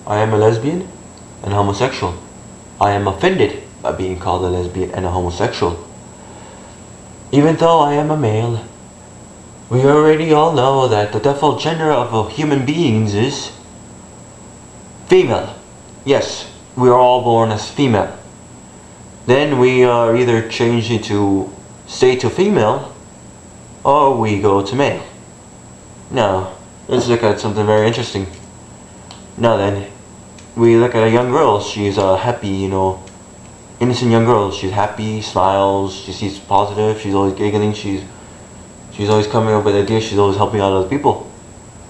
I am a lesbian and homosexual. I am offended by being called a lesbian and a homosexual. Even though I am a male, we already all know that the default gender of human beings is female. Yes, we are all born as female. Then we are either changed into stay to female or we go to male. Now, let's look at something very interesting. Now then, we look at a young girl. She's happy, innocent young girl. She's happy, smiles, she sees positive, she's always giggling, she's always coming up with ideas, she's always helping out other people.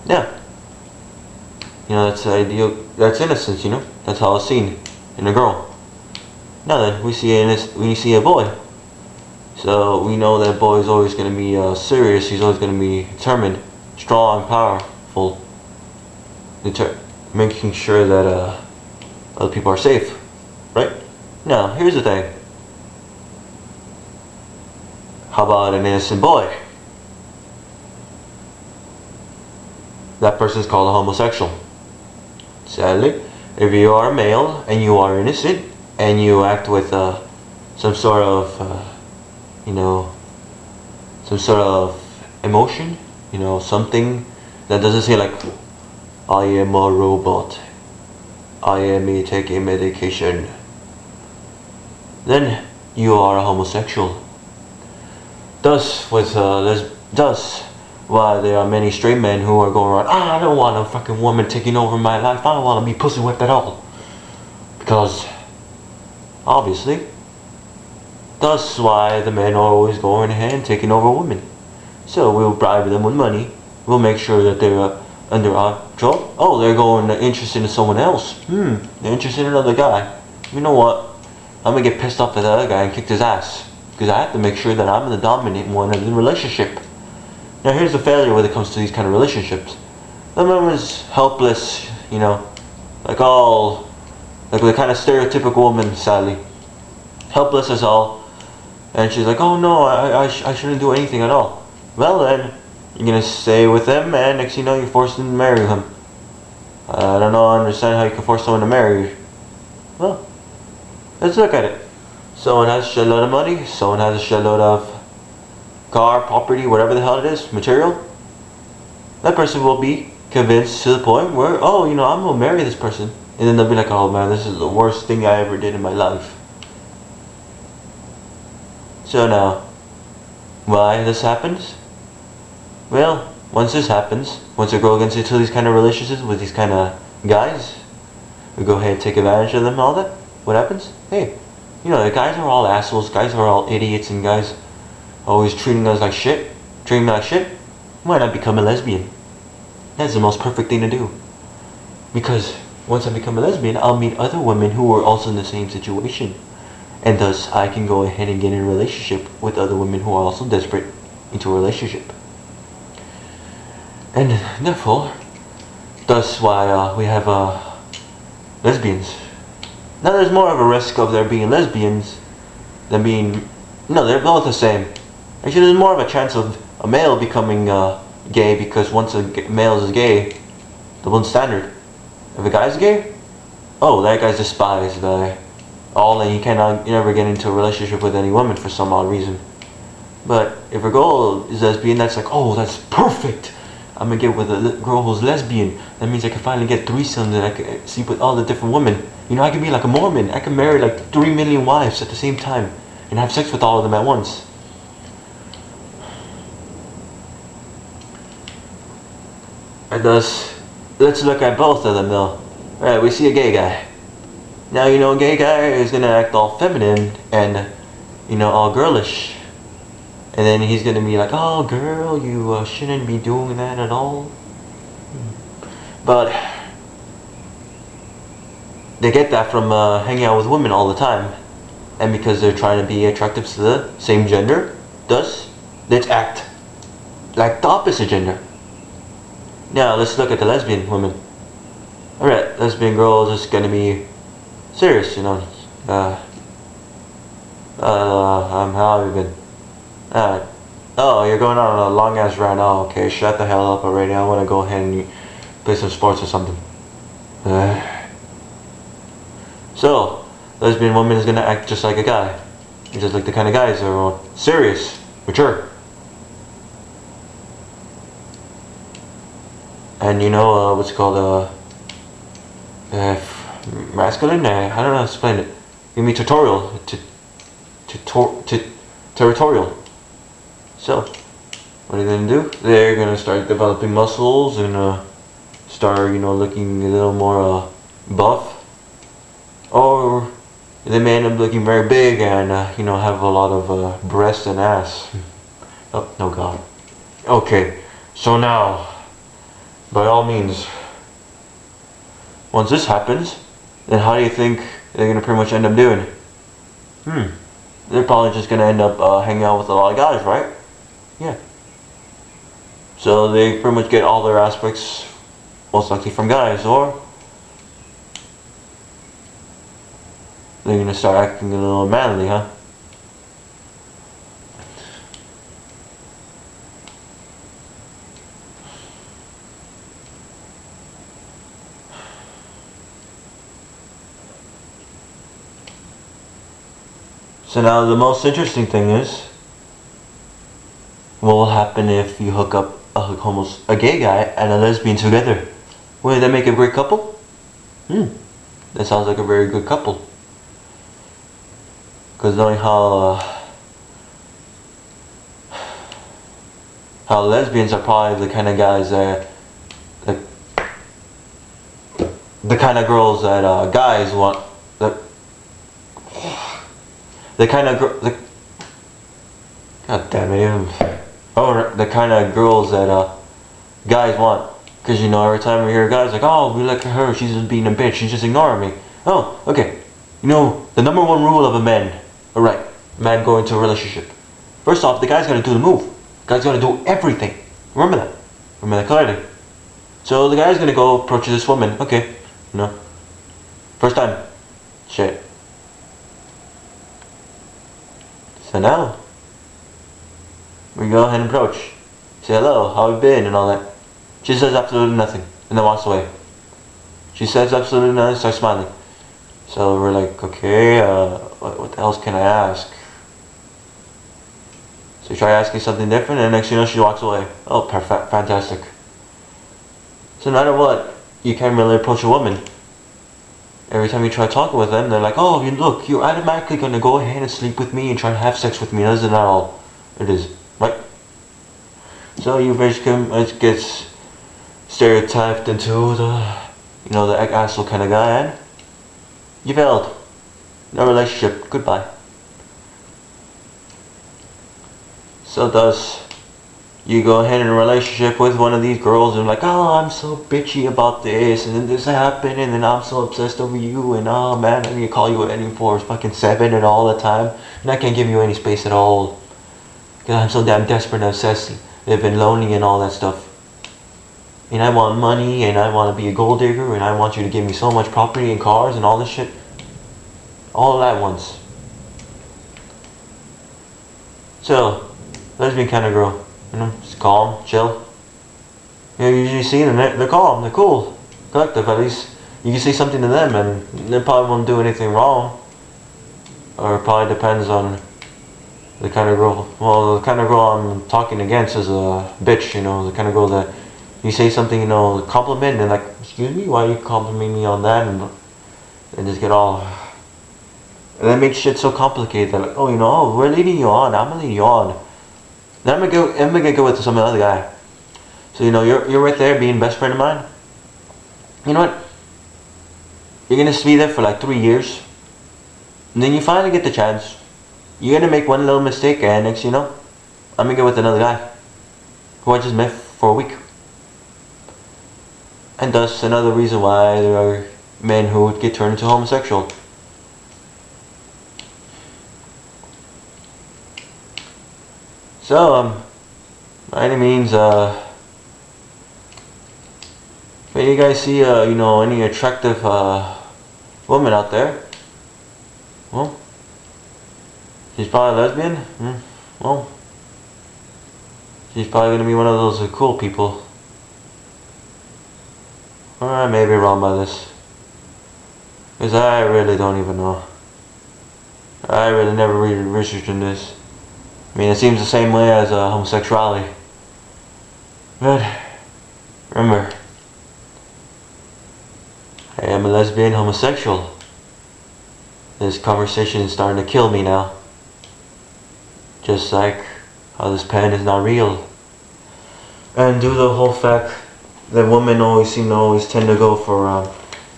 Yeah. That's ideal, that's innocence, that's how it's seen in a girl. Now then, we see a boy. So we know that boy is always going to be serious, he's always going to be determined, strong, powerful, making sure that other people are safe, right? Now, here's the thing. How about an innocent boy? That person is called a homosexual. Sadly, if you are a male and you are innocent and you act with some sort of, some sort of emotion, something that doesn't say like, I am a robot, I am taking medication, then you are a homosexual. Thus, why there are many straight men who are going around, I don't want a fucking woman taking over my life, I don't want to be pussy whipped at all. Because, obviously, thus why the men are always going ahead and taking over women. So we'll bribe them with money, we'll make sure that they're under our control. Oh, they're going interested in someone else. They're interested in another guy. You know what? I'm gonna get pissed off at the other guy and kick his ass. Because I have to make sure that I'm the dominant one in the relationship. Now here's the failure when it comes to these kind of relationships. The woman's helpless, like the kind of stereotypical woman, sadly. Helpless as all. And she's like, oh no, I shouldn't do anything at all. Well then, you're gonna stay with him and next thing you know you're forced to marry him. I don't know, I understand how you can force someone to marry you. Well, let's look at it. Someone has a shitload of money, someone has a shitload of car, property, whatever the hell it is, material. That person will be convinced to the point where, oh, I'm gonna marry this person. And then they'll be like, oh man, this is the worst thing I ever did in my life. So now, why this happens? Well, once this happens, once a girl gets into these kind of relationships with these kind of guys, we go ahead and take advantage of them and all that, what happens? Hey, the guys are all assholes, guys are all idiots, and guys always treating us like shit, treating me like shit. Why not become a lesbian? That's the most perfect thing to do. Because once I become a lesbian, I'll meet other women who are also in the same situation. And thus, I can go ahead and get in a relationship with other women who are also desperate into a relationship. And therefore, thus why we have lesbians. Now there's more of a risk of there being lesbians than being, no, they're both the same. Actually, there's more of a chance of a male becoming gay, because once a male is gay, double standard. If a guy's gay, oh, that guy's despised by all, and you never get into a relationship with any woman for some odd reason. But if a girl is lesbian, that's like, oh, that's perfect. I'm gonna get with a girl who's lesbian. That means I can finally get threesomes and I can sleep with all the different women. I can be like a Mormon. I can marry like 3 million wives at the same time and have sex with all of them at once. And thus, let's look at both of them though. Alright, we see a gay guy. Now, a gay guy is gonna act all feminine and, all girlish. And then he's gonna be like, oh girl, you shouldn't be doing that at all. But they get that from hanging out with women all the time. And because they're trying to be attractive to the same gender, thus, let's act like the opposite gender. Now, let's look at the lesbian women. Alright, lesbian girl is just gonna be serious, how have you been? Oh, you're going on a long ass rant. Oh, okay, shut the hell up already. I want to go ahead and play some sports or something. So, lesbian woman is gonna act just like a guy. Just like the kind of guys that are serious, mature. And you know, what's it called, masculine? I don't know how to explain it. Give me tutorial. Territorial. So, what are they gonna do? They're gonna start developing muscles and start, you know, looking a little more buff. Or they may end up looking very big and, you know, have a lot of breast and ass. Oh, no God. Okay, so now, by all means, once this happens, then how do you think they're going to pretty much end up doing? They're probably just going to end up hanging out with a lot of guys, right? Yeah. So they pretty much get all their aspects most likely from guys, or they're going to start acting a little manly, huh? So now the most interesting thing is, what will happen if you hook up a gay guy and a lesbian together? Will that make a great couple? That sounds like a very good couple. Because knowing how lesbians are probably the kind of guys that, like, the kind of girls that guys want. The kind of God damn it! The kind of girls that guys want. Because, you know, every time we hear guys like, oh, we look at her, she's just being a bitch, she's just ignoring me. Oh, okay. You know, the number one rule of a man, alright, man going into a relationship. First off, the guy's got to do the move. The guy's got to do everything. Remember that. Remember that clearly. So the guy's going to go approach this woman. Okay, you know, first time. Shit. So now, we go ahead and approach. Say hello, how have you been, and all that. She says absolutely nothing, and then walks away. She says absolutely nothing, starts smiling. So we're like, okay, what else can I ask? So we try asking something different, and next thing you know, she walks away. Oh, perfect, fantastic. So no matter what, you can't really approach a woman. Every time you try talking with them, they're like, oh, look, you're automatically going to go ahead and sleep with me and try to have sex with me. That's not all it is, right? So you basically gets stereotyped into the, you know, the asshole kind of guy, and you failed. No relationship. Goodbye. So thus, you go ahead in a relationship with one of these girls and like, oh, I'm so bitchy about this, and then this happened, and then I'm so obsessed over you, and oh man, I need to call you at 24/7 and all the time, and I can't give you any space at all, because I'm so damn desperate and obsessed, living lonely and all that stuff. And I want money, and I want to be a gold digger, and I want you to give me so much property and cars and all this shit. All at once. So, lesbian kind of girl. You know, just calm, chill. You know, you usually see them, they're calm, they're cool, collective. At least you can say something to them and they probably won't do anything wrong. Or it probably depends on the kind of girl. Well, the kind of girl I'm talking against is a bitch, you know, the kind of girl that you say something, you know, compliment, and like, excuse me, why are you complimenting me on that? And just get all, and that makes shit so complicated. They're like, oh, you know, oh, we're leading you on, I'm gonna lead you on. Then I'm gonna go with some other guy. So, you know, you're right there being best friend of mine. You know what? You're gonna be there for like 3 years. And then you finally get the chance. You're gonna make one little mistake, and next you know, I'm gonna go with another guy who I just met for a week. And thus another reason why there are men who would get turned into homosexual. So, by any means, if you guys see, you know, any attractive woman out there, well, she's probably a lesbian. Well, she's probably gonna be one of those cool people. Or I may be wrong by this. Because I really don't even know. I really never really researched in this. I mean, it seems the same way as homosexuality. But remember, I am a lesbian homosexual. This conversation is starting to kill me now. Just like how this pen is not real. And due to the whole fact that women always seem to always tend to go for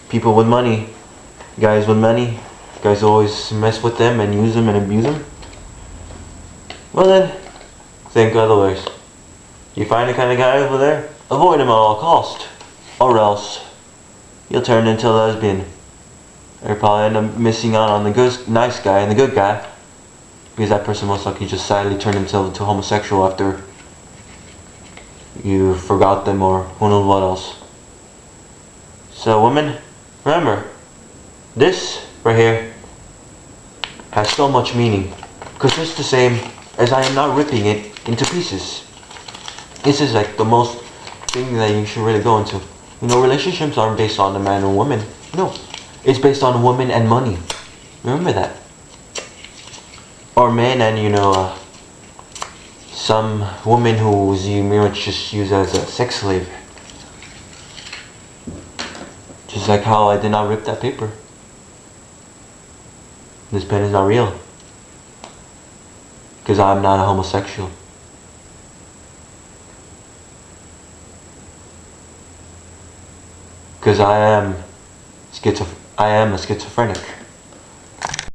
people with money, guys with money, guys always mess with them and use them and abuse them. Well then, think otherwise. You find the kind of guy over there, avoid him at all cost, or else you'll turn into a lesbian. Or probably end up missing out on the good, nice guy and the good guy, because that person most likely just sadly turned himself into homosexual after you forgot them or who knows what else. So women, remember, this right here has so much meaning, because it's the same as I am not ripping it into pieces. This is like the most thing that you should really go into. You know, relationships aren't based on a man and woman. No, it's based on a woman and money. Remember that. Or men and, you know, some woman who's you very much just use as a sex slave. Just like how I did not rip that paper. This pen is not real. Because I'm not a homosexual. Because I am a schizophrenic.